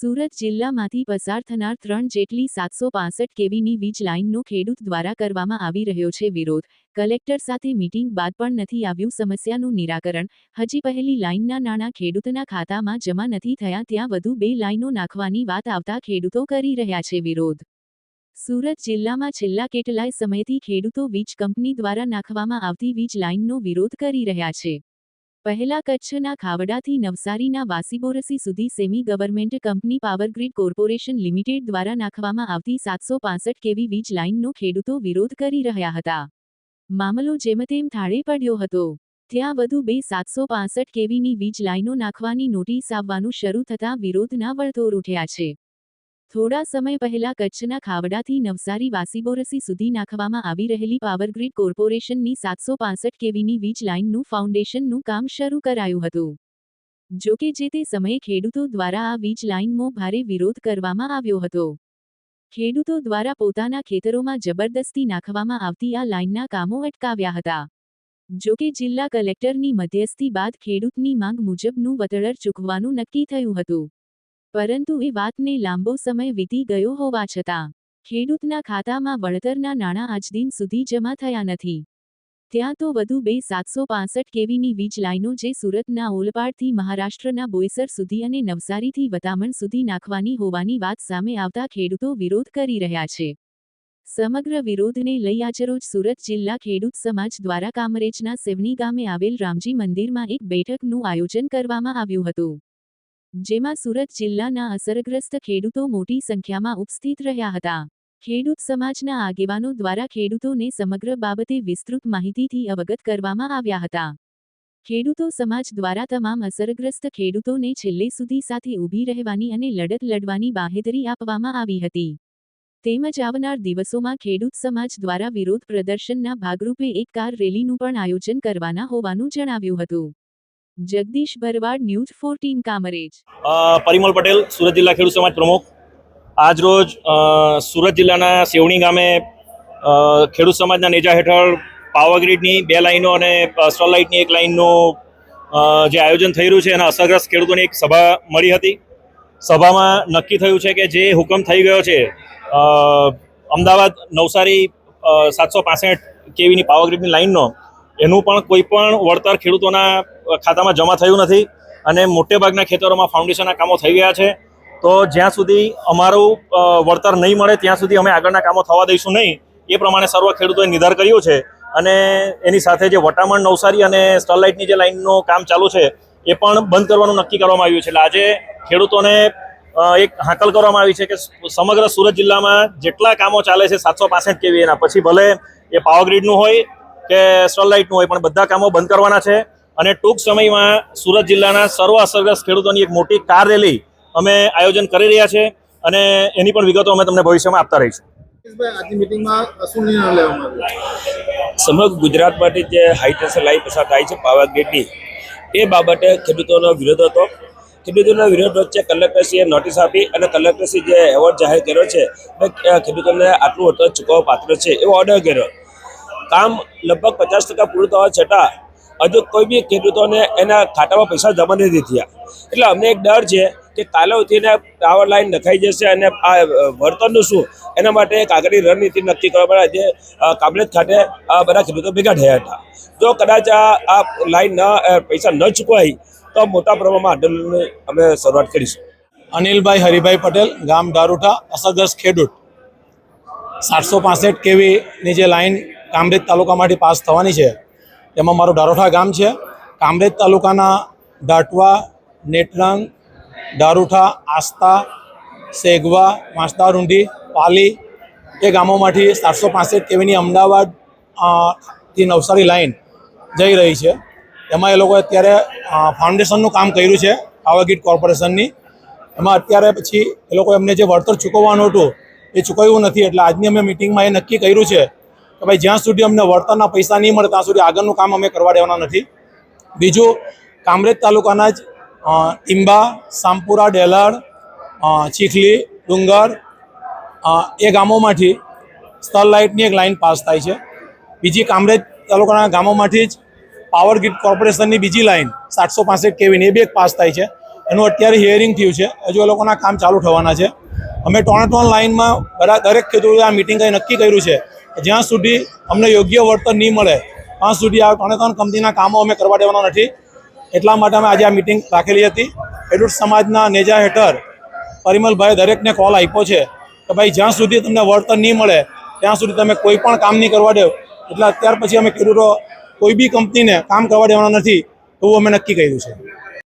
સુરત જિલ્લામાંથી પસાર થનાર 3 જેટલી 765 કેવીની વીજ લાઇનનો ખેડૂત દ્વારા કરવામાં આવી રહ્યો છે વિરોધ। કલેક્ટર સાથે મીટિંગ બાદ પણ નથી આવ્યું સમસ્યાનું નિરાકરણ। હજી પહેલી લાઇનના નાણાં ખેડૂતના ખાતામાં જમા નથી થયા ત્યાં વધુ 2 લાઇનો નાખવાની વાત આવતા ખેડૂતો કરી રહ્યા છે વિરોધ। સુરત જિલ્લામાં છેલ્લા કેટલાય સમયથી ખેડૂતો વીજ કંપની દ્વારા નાખવામાં આવતી વીજ લાઇનનો વિરોધ કરી રહ્યા છે। પહેલા કચ્છના ખાવડાથી નવસારીના વાસીબોરસી સુધી semi government company Power Grid corporation limited દ્વારા નાખવામાં આવતી 765 કેવી વીજ લાઇનનો ખેડૂતો વિરોધ કરી રહ્યા હતા। મામલો જેમતેમ થાળે પડ્યો હતો। ત્યાં વધુ 2 765 કેવીની વીજ લાઇનો નાખવાની નોટિસ આવવાનું શરૂ થતાં વિરોધના વળતોર ઉઠ્યા છે। થોડા સમય પહેલા કચ્છના ખાવડાથી નવસારી વાસીબોરસી સુધી નાખવામાં આવી રહેલી પાવરગ્રીડ કોર્પોરેશનની 765 કેવીની વીજ લાઇનનું ફાઉન્ડેશનનું કામ શરૂ કરાયું હતું। જોકે જે તે સમયે ખેડૂતો દ્વારા આ વીજ લાઇનમાં ભારે વિરોધ કરવામાં આવ્યો હતો। ખેડૂતો દ્વારા પોતાના ખેતરોમાં જબરદસ્તી નાખવામાં આવતી આ લાઇનના કામો અટકાવ્યા હતા। જોકે જિલ્લા કલેક્ટરની મધ્યસ્થી બાદ ખેડૂતની માંગ મુજબનું વળતર ચૂકવવાનું નક્કી થયું હતું। પરંતુ એ વાતને લાંબો સમય વીતી ગયો હોવા છતાં ખેડૂતના ખાતામાં વળતરના નાણાં આજ દિન સુધી જમા થયા નથી। ત્યાં તો વધુ 2 765 કેવીની વીજ લાઇનો જે સુરતના ઓલપાડથી મહારાષ્ટ્રના બોઈસર સુધી અને નવસારીથી વતામણ સુધી નાખવાની હોવાની વાત સામે આવતા ખેડૂતો વિરોધ કરી રહ્યા છે। સમગ્ર વિરોધને લઈ આજરોજ સુરત જિલ્લા ખેડૂત સમાજ દ્વારા કામરેજના સેવની ગામે આવેલ રામજી મંદિરમાં એક બેઠકનું આયોજન કરવામાં આવ્યું હતું। જેમાં સુરત જિલ્લાના અસરગ્રસ્ત ખેડૂતો મોટી સંખ્યામાં ઉપસ્થિત રહ્યા હતા। ખેડૂત સમાજના આગેવાનો દ્વારા ખેડૂતોને સમગ્ર બાબતે વિસ્તૃત માહિતીથી અવગત કરવામાં આવ્યા હતા। ખેડૂતો સમાજ દ્વારા તમામ અસરગ્રસ્ત ખેડૂતોને છેલ્લે સુધી સાથે ઊભી રહેવાની અને લડત લડવાની બાંહેધરી આપવામાં આવી હતી। તેમજ આવનાર દિવસોમાં ખેડૂત સમાજ દ્વારા વિરોધ પ્રદર્શનના ભાગરૂપે એક કાર રેલીનું પણ આયોજન કરવાના હોવાનું જણાવ્યું હતું। જગદીશ ભરવાડ, ન્યૂઝ 14 કામરેજ। પરિમલ પટેલ, સુરત જિલ્લા ખેડૂત સમાજ પ્રમુખ। આજ રોજ સુરત જિલ્લાના સેવણી ગામે ખેડૂત સમાજના નેજા હેઠળ પાવરગ્રીડની 2 લાઇનો અને સ્ટરલાઇટની 1 લાઇનનું જે આયોજન થઈ રહ્યું છે એના અસરગ્રસ્ત ખેડૂતોની એક સભા મળી હતી। સભામાં નક્કી થયું છે કે જે હુકમ થઈ ગયો છે અમદાવાદ નવસારી 765 કેવીની પાવરગ્રીડની લાઇનનો, એનું પણ કોઈ પણ વળતર ખેડૂતોના ખાતામાં જમા થયું નથી અને મોટેભાગના ખેતરોમાં ફાઉન્ડેશનના કામો થઈ ગયા છે। તો જ્યાં સુધી અમારું વળતર નહીં મળે ત્યાં સુધી અમે આગળના કામો થવા દઈશું નહીં, એ પ્રમાણે સર્વ ખેડૂતોએ નિર્ધાર કર્યો છે। અને એની સાથે જે વટામણ નવસારી અને સ્ટરલાઇટની જે લાઇનનું કામ ચાલુ છે એ પણ બંધ કરવાનું નક્કી કરવામાં આવ્યું છે। એટલે આજે ખેડૂતોને એક હાકલ કરવામાં આવી છે કે સમગ્ર સુરત જિલ્લામાં જેટલા કામો ચાલે છે 765 કેવી એના, પછી ભલે એ પાવરગ્રીડનું હોય કે સ્ટરલાઇટનું હોય, પણ બધા કામો બંધ કરવાના છે। અને ટૂંક સમયમાં સુરત જિલ્લાના સર્વ અસરગ્રસ્ત ખેડૂતોની એક મોટી કાર રેલી અમે આયોજન કરી રહ્યા છે અને એની પણ વિગતો અમે તમને ભવિષ્યમાં આપતા રહીશું। સમગ્ર ગુજરાતમાંથી જે હાઈ ટેન્શન લાઈન પસાર થાય છે પાવરગ્રીડની, એ બાબતે ખેડૂતોનો વિરોધ હતો। ખેડૂતોના વિરોધ વચ્ચે કલેક્ટરશ્રીએ નોટિસ આપી અને કલેક્ટરશ્રી જે એવોર્ડ જાહેર કર્યો છે ખેડૂતોને આટલું વળતર ચૂકવવા પાત્ર છે એવો ઓર્ડર કર્યો। કામ લગભગ 50% પૂરું થવા છતાં હજુ કોઈ બી ખેડૂતોને એના ખાતામાં પૈસા જમા નથી થયા। એટલે અમને એક ડર છે કે કાલે ઉઠીને પાવર લાઈન નખાઈ જશે અને આ વળતરનું શું, એના માટે એક આગળની રણનીતિ નક્કી કરવા માટે આજે કામરેજ ખાતે બધા ખેડૂતો ભેગા થયા હતા। જો કદાચ આ લાઈન પૈસા ન ચૂકવાય તો મોટા પ્રમાણમાં આંદોલનની અમે શરૂઆત કરીશું। અનિલભાઈ હરિભાઈ પટેલ, ગામ દારૂઠા, અસરગ્રસ્ત ખેડૂત। 765 કેવીની જે લાઈન કામરેજ તાલુકામાંથી પાસ થવાની છે એમાં મારું દારૂઠા ગામ છે। કામરેજ તાલુકાના દાટવા, નેત્રંગ, દારૂઠા, આસ્તા, સેગવા, વાંસદારુંઢી, પાલી એ ગામોમાંથી 765 કેવીની અમદાવાદ થી નવસારી લાઈન જઈ રહી છે। એમાં એ લોકોએ અત્યારે ફાઉન્ડેશનનું કામ કર્યું છે પાવરગ્રીડ કોર્પોરેશનની। એમાં અત્યારે પછી એ લોકો એમને જે વળતર ચૂકવવાનું હતું એ ચૂકવ્યું નથી। એટલે આજની અમે મિટિંગમાં એ નક્કી કર્યું છે કે ભાઈ જ્યાં સુધી અમને વળતરના પૈસા નહીં મળે ત્યાં સુધી આગળનું કામ અમે કરવા દેવાના નથી। બીજું, કામરેજ તાલુકાના જ ટીંબા, સામપુરા, ડેલાડ, ચીખલી, ડુંગર એ ગામોમાંથી સ્ટરલાઇટની 1 લાઇન પાસ થાય છે। બીજી કામરેજ તાલુકાના ગામોમાંથી જ પાવરગ્રીડ કોર્પોરેશનની બીજી લાઇન 765 કેવીની એ બી એક પાસ થાય છે। એનું અત્યારે હિયરિંગ થયું છે, હજુ એ લોકોના કામ ચાલુ થવાના છે. અમે ટોન લાઇનમાં દરેક ખેડૂતોએ આ મિટિંગ કરી નક્કી કર્યું છે કે જ્યાં સુધી અમને યોગ્ય વળતર નહીં મળે ત્યાં સુધી આ ટોન કંપનીના કામો અમે કરવા દેવાના નથી. એટલા માટે અમે આજે આ મિટિંગ રાખેલી હતી. ખેડૂત સમાજના નેજા હેઠળ પરિમલભાઈએ દરેકને કોલ આપ્યો છે કે ભાઈ જ્યાં સુધી તમને વળતર નહીં મળે ત્યાં સુધી તમે કોઈ પણ કામ નહીં કરવા દો. એટલે અત્યાર પછી અમે ખેડૂતો કોઈ બી કંપનીને કામ કરવા દેવાના નથી એવું અમે નક્કી કર્યું છે.